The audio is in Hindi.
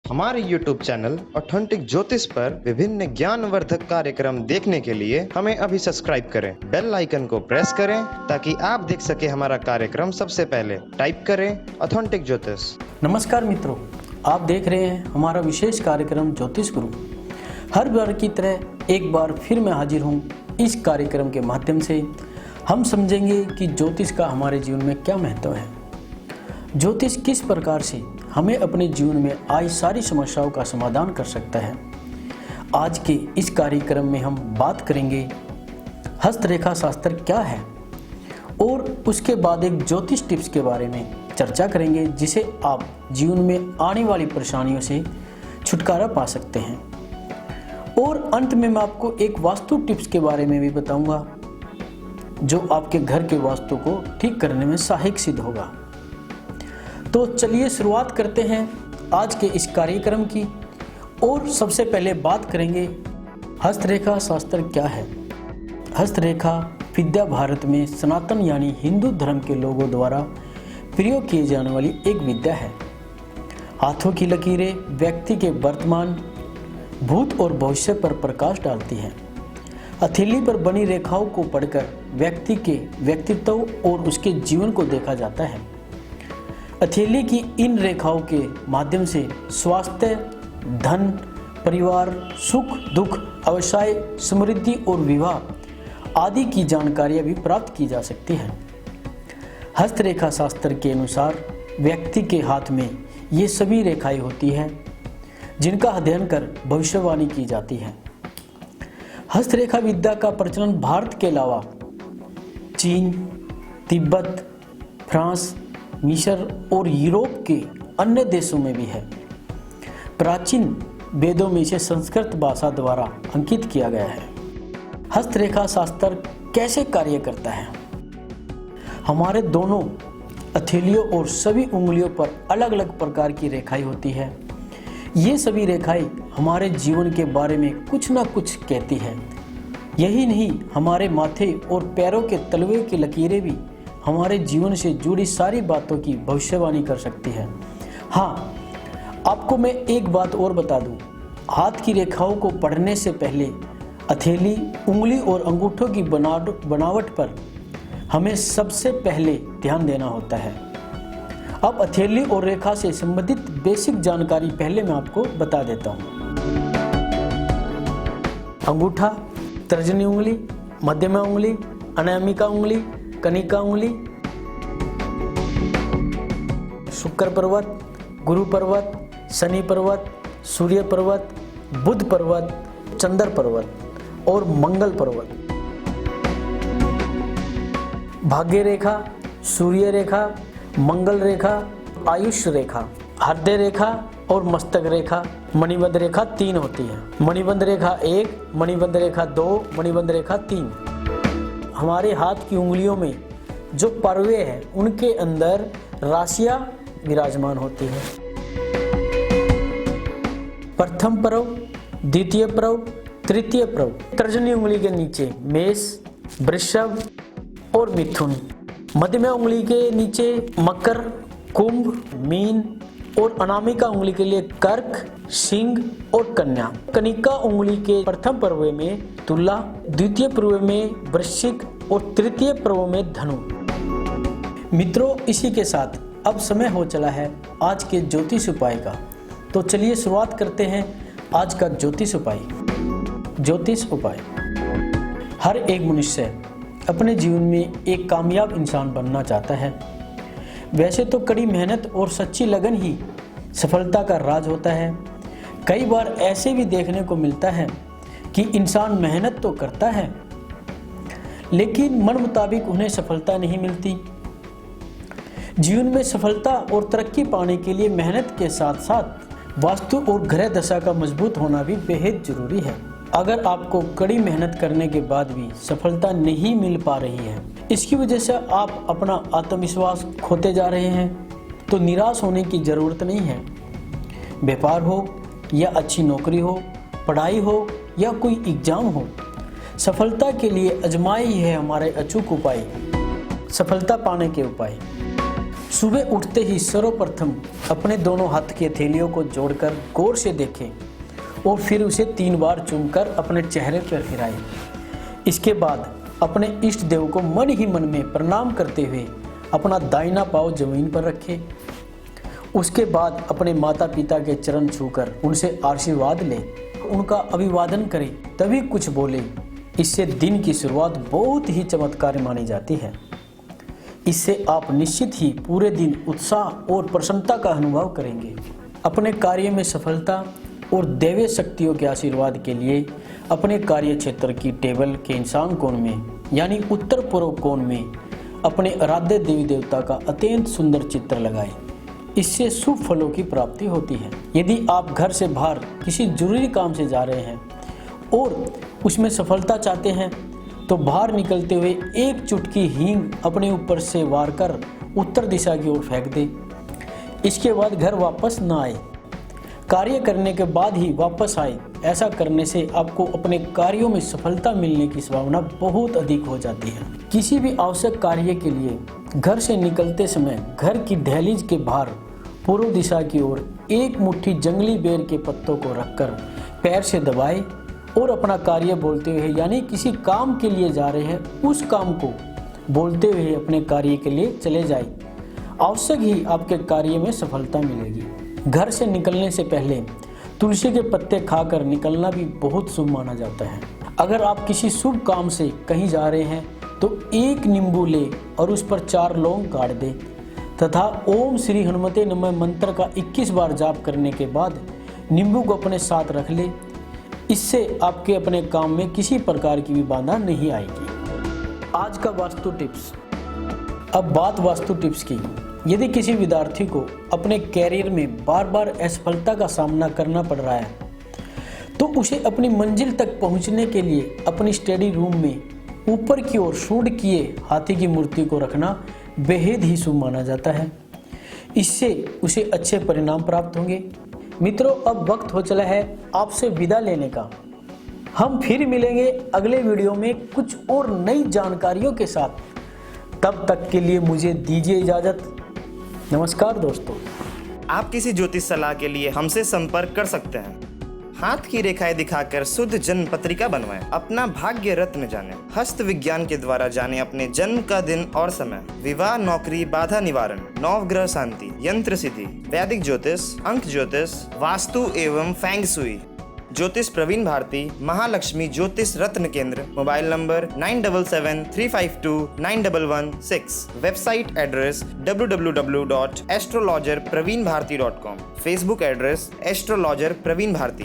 हमारे YouTube चैनल ऑथेंटिक ज्योतिष पर विभिन्न ज्ञानवर्धक कार्यक्रम देखने के लिए हमें अभी सब्सक्राइब करें। बेल आइकन को प्रेस करें ताकि आप देख सके हमारा कार्यक्रम सबसे पहले। टाइप करें ऑथेंटिक ज्योतिष। नमस्कार मित्रों, आप देख रहे हैं हमारा विशेष कार्यक्रम ज्योतिष गुरु। हर बार की तरह एक बार फिर मैं हाजिर हूँ। इस कार्यक्रम के माध्यम से हम समझेंगे कि ज्योतिष का हमारे जीवन में क्या महत्व है, ज्योतिष किस प्रकार से हमें अपने जीवन में आई सारी समस्याओं का समाधान कर सकता है। आज के इस कार्यक्रम में हम बात करेंगे हस्तरेखा शास्त्र क्या है और उसके बाद एक ज्योतिष टिप्स के बारे में चर्चा करेंगे, जिसे आप जीवन में आने वाली परेशानियों से छुटकारा पा सकते हैं। और अंत में मैं आपको एक वास्तु टिप्स के बारे में भी बताऊंगा, जो आपके घर के वास्तु को ठीक करने में सहायक सिद्ध होगा। तो चलिए शुरुआत करते हैं आज के इस कार्यक्रम की। और सबसे पहले बात करेंगे हस्तरेखा शास्त्र क्या है। हस्तरेखा विद्या भारत में सनातन यानी हिंदू धर्म के लोगों द्वारा प्रयोग किए जाने वाली एक विद्या है। हाथों की लकीरें व्यक्ति के वर्तमान, भूत और भविष्य पर प्रकाश डालती हैं। हथेली पर बनी रेखाओं को पढ़कर व्यक्ति के व्यक्तित्व और उसके जीवन को देखा जाता है। हथेली की इन रेखाओं के माध्यम से स्वास्थ्य, धन, परिवार, सुख दुख, व्यवसाय, समृद्धि और विवाह आदि की जानकारियां भी प्राप्त की जा सकती है। हस्तरेखा शास्त्र के अनुसार व्यक्ति के हाथ में ये सभी रेखाएं होती हैं, जिनका अध्ययन कर भविष्यवाणी की जाती है। हस्तरेखा विद्या का प्रचलन भारत के अलावा चीन, तिब्बत, फ्रांस, मिस्र और यूरोप के अन्य देशों में भी है। प्राचीन वेदों में इसे संस्कृत भाषा द्वारा अंकित किया गया है। हस्तरेखा शास्त्र कैसे कार्य करता है। हमारे दोनों हथेलियों और सभी उंगलियों पर अलग अलग प्रकार की रेखाएं होती है। ये सभी रेखाएं हमारे जीवन के बारे में कुछ ना कुछ कहती है। यही नहीं, हमारे माथे और पैरों के तलवे की लकीरें भी हमारे जीवन से जुड़ी सारी बातों की भविष्यवाणी कर सकती है। हाँ, आपको मैं एक बात और बता दूं, हाथ की रेखाओं को पढ़ने से पहले हथेली, उंगली और अंगूठों की बनावट पर हमें सबसे पहले ध्यान देना होता है। अब हथेली और रेखा से संबंधित बेसिक जानकारी पहले मैं आपको बता देता हूँ। अंगूठा, तर्जनी उंगली, मध्यमा उंगली, अनामिका उंगली, कनिका उंगली, शुक्र पर्वत, गुरु पर्वत, शनि पर्वत, सूर्य पर्वत, बुध पर्वत, चंद्र पर्वत और मंगल पर्वत। भाग्य रेखा, सूर्य रेखा, मंगल रेखा, आयुष रेखा, हृदय रेखा और मस्तक रेखा। मणिबंध रेखा 3 होती है। मणिबंध रेखा 1, मणिबंध रेखा 2, मणिबंध रेखा 3। हमारे हाथ की उंगलियों में जो पर्वे हैं, उनके अंदर राशियां विराजमान होती हैं। प्रथम पर्व, द्वितीय पर्व, तृतीय पर्व। तर्जनी उंगली के नीचे मेष, वृषभ और मिथुन। मध्यमा उंगली के नीचे मकर, कुंभ, मीन और अनामिका उंगली के लिए कर्क, सिंह और कन्या। कनिका उंगली के प्रथम पर्व में तुला, द्वितीय पर्व में वृश्चिक और तृतीय पर्व में धनु। मित्रों, इसी के साथ अब समय हो चला है आज के ज्योतिष उपाय का। तो चलिए शुरुआत करते हैं आज का ज्योतिष उपाय। ज्योतिष उपाय। हर एक मनुष्य अपने जीवन में एक कामयाब इंसान बनना चाहता है। वैसे तो कड़ी मेहनत और सच्ची लगन ही सफलता का राज होता है। कई बार ऐसे भी देखने को मिलता है कि इंसान मेहनत तो करता है, लेकिन मन मुताबिक उन्हें सफलता नहीं मिलती। जीवन में सफलता और तरक्की पाने के लिए मेहनत के साथ साथ वास्तु और ग्रह दशा का मजबूत होना भी बेहद जरूरी है। अगर आपको कड़ी मेहनत करने के बाद भी सफलता नहीं मिल पा रही है, इसकी वजह से आप अपना आत्मविश्वास खोते जा रहे हैं, तो निराश होने की जरूरत नहीं है। व्यापार हो या अच्छी नौकरी हो, पढ़ाई हो या कोई एग्जाम हो, सफलता के लिए आजमाए ही है हमारे अचूक उपाय, सफलता पाने के उपाय। सुबह उठते ही सर्वप्रथम अपने दोनों हाथ की हथेलियों को जोड़कर गौर से देखें और फिर उसे 3 बार चूमकर अपने चेहरे पर फिराएं। इसके बाद अपने इष्ट देव को मन ही मन में प्रणाम करते हुए अपना दाहिना पाँव जमीन पर रखें। उसके बाद अपने माता पिता के चरण छूकर उनसे आशीर्वाद लें, उनका अभिवादन करें, तभी कुछ बोले। इससे दिन की शुरुआत बहुत ही चमत्कारी मानी जाती है। इससे आप निश्चित ही पूरे दिन उत्साह और प्रसन्नता का अनुभव करेंगे। अपने कार्य में सफलता और दैवीय शक्तियों के आशीर्वाद के लिए अपने कार्य क्षेत्र की टेबल के ईशान कोण में यानी उत्तर पूर्व कोण में अपने आराध्य देवी देवता का अत्यंत सुंदर चित्र लगाएं। इससे शुभ फलों की प्राप्ति होती है। यदि आप घर से बाहर किसी जरूरी काम से जा रहे हैं और उसमें सफलता चाहते हैं तो बाहर निकलते हुए 1 चुटकी हींग अपने ऊपर से वार कर उत्तर दिशा की ओर फेंक दें। इसके बाद घर वापस न आए, कार्य करने के बाद ही वापस आए। ऐसा करने से आपको अपने कार्यों में सफलता मिलने की संभावना बहुत अधिक हो जाती है। किसी भी आवश्यक कार्य के लिए घर से निकलते समय घर की दहलीज के बाहर पूर्व दिशा की ओर 1 मुट्ठी जंगली बेर के पत्तों को रखकर पैर से दबाएं और अपना कार्य बोलते हुए यानी किसी काम के लिए जा रहे हैं उस काम को बोलते हुए अपने कार्य के लिए चले जाएं। आवश्यक ही आपके कार्य में सफलता मिलेगी। घर से निकलने से पहले तुलसी के पत्ते खाकर निकलना भी बहुत शुभ माना जाता है। अगर आप किसी शुभ काम से कहीं जा रहे हैं तो 1 नींबू ले और उस पर 4 लौंग काट दे तथा ओम श्री हनुमते नमः मंत्र का 21 बार जाप करने के बाद नींबू को अपने साथ रख ले। इससे आपके अपने काम में किसी प्रकार की भी बाधा नहीं आएगी। आज का वास्तु टिप्स। अब बात वास्तु टिप्स की। यदि किसी विद्यार्थी को अपने कैरियर में बार बार असफलता का सामना करना पड़ रहा है तो उसे अपनी मंजिल तक पहुंचने के लिए अपनी स्टडी रूम में ऊपर की ओर सूंड किए हाथी की मूर्ति को रखना बेहद ही शुभ माना जाता है। इससे उसे अच्छे परिणाम प्राप्त होंगे। मित्रों, अब वक्त हो चला है आपसे विदा लेने का। हम फिर मिलेंगे अगले वीडियो में कुछ और नई जानकारियों के साथ। तब तक के लिए मुझे दीजिए इजाजत। नमस्कार दोस्तों। आप किसी ज्योतिष सलाह के लिए हमसे संपर्क कर सकते हैं। हाथ की रेखाएं दिखाकर शुद्ध जन्म पत्रिका बनवाएं। अपना भाग्य रत्न जानें। हस्त विज्ञान के द्वारा जानें अपने जन्म का दिन और समय। विवाह, नौकरी, बाधा निवारण, नवग्रह शांति, यंत्र सिद्धि, वैदिक ज्योतिष, अंक ज्योतिष, वास्तु एवं फेंग शुई। ज्योतिष Praveen Bharti, Mahalakshmi Jyotish Ratna Kendra. Mobile number 9773529116। Website address www.astrologerpraveenbharti.com। Facebook address astrologer Praveen Bharti.